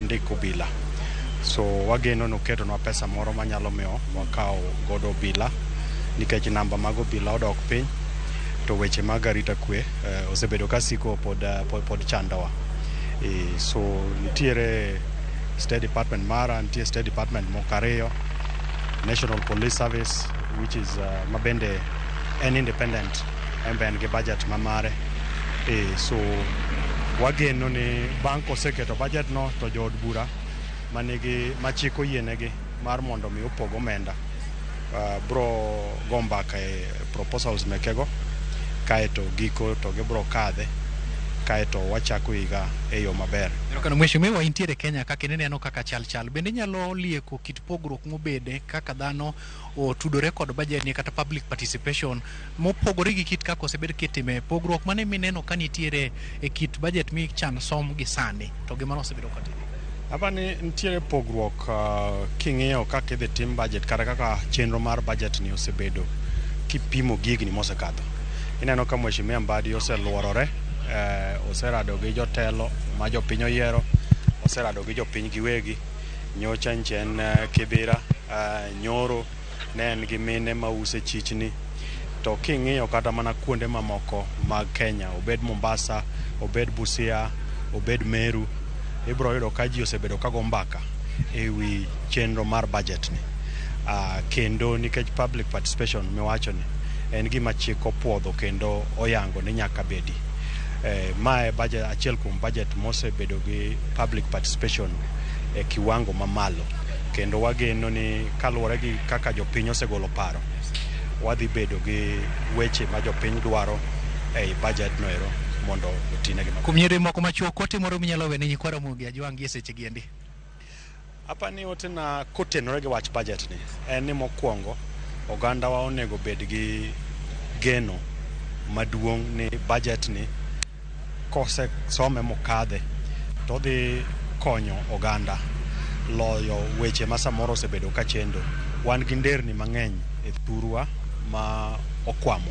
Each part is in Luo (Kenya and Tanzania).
ndiko bila. So wageno no keto na pesa moro manyalo miyo wakao godo bila nikech namba mago bila odok piny to weche mag arita kwe osebedo kasiko pod chandowa. So nitiere State Department mara, nitiere State Department mokariyo, National Police Service which is mabende an independent and ge budget mamare. So wageno ni bank oseketo budget no to jod bura manigi machiko yienegi mar mondo mi opog omenda bro gombaka e proposals mekego kaeto giko to gibro kadhe kaeto wachako higa e yo maber. Kana mheshimiwa intiere Kenya kaka neno kaka chal bende nyalo lieko kit pogruok mobede kaka dhano otudore kod budget ni kata public participation mopogore gi kit kaka osebed kitime pogruok mane mineno kanitiere e kit budget mi chan som gi sani to gi mano osebedo kod hapa ni ntiere pogruok king'iyo kaka idhi tim budget kata kaka chenro mar budget ni osebedo kipimo gigni mosekadho. Ineno ka mheshimiwa Mbadi oseluorore oserado gi jotelo ma jopiny oyiero, oserado gi jopiny giwegi. Nyocha nchen Kibira nyoro ne en gi mine ma use chichni. To king'iyo kata mana kuonde mamoko mag Kenya, obed Mombasa, obed Busia, obed Meru, ibro yudo ka ji osebedo ka go mbaka e wi chenro mar budget ni. Kendo nikech public participation miwacho ni en gima chik opuodho kendo oyango ni nyaka bedi. Mae budget achiel kuom budget mosebedo gi public participation e kiwango mamalo, kendo wageno ni kaluwore gi kaka jopiny osegolo paro wadhi bedo gi weche ma jopiny dwaro e budget no ero mondo otine gi kuom nyiri moko machuo kote moro minyalo wene nyikwara mugi ajwangi e seche giendi. Hapa ni otena kotenore gi wach budget ni en ni mokwongo oganda wa onego bed gi geno maduong' ni budget ni kose some mokadhe to dhi konyo oganda loyo weche ma samoro osebedo ka chendo. Wan gi nderni mang'eny e thurwa ma okwamo,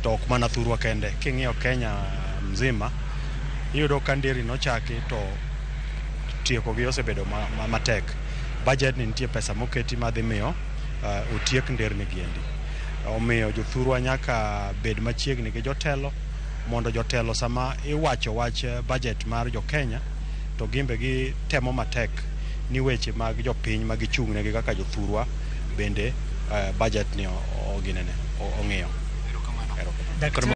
to ok mana thurwa kende. King'iyo Kenya mzima iyudo ka nderi nochaki to tieko gi osebedo matek. Budget ni nitie pesa moketi madhi miyo otiek nderni giendi. Omiyo jothurwa nyaka bed machiegni gi jotelo mondo jotelo sama iwacho wach budget mar jo Kenya to gimbe gi temo matek ni weche mag jopiny ma gichung'ne gi kaka jothurwa bende budget ni oginene ong'iyo.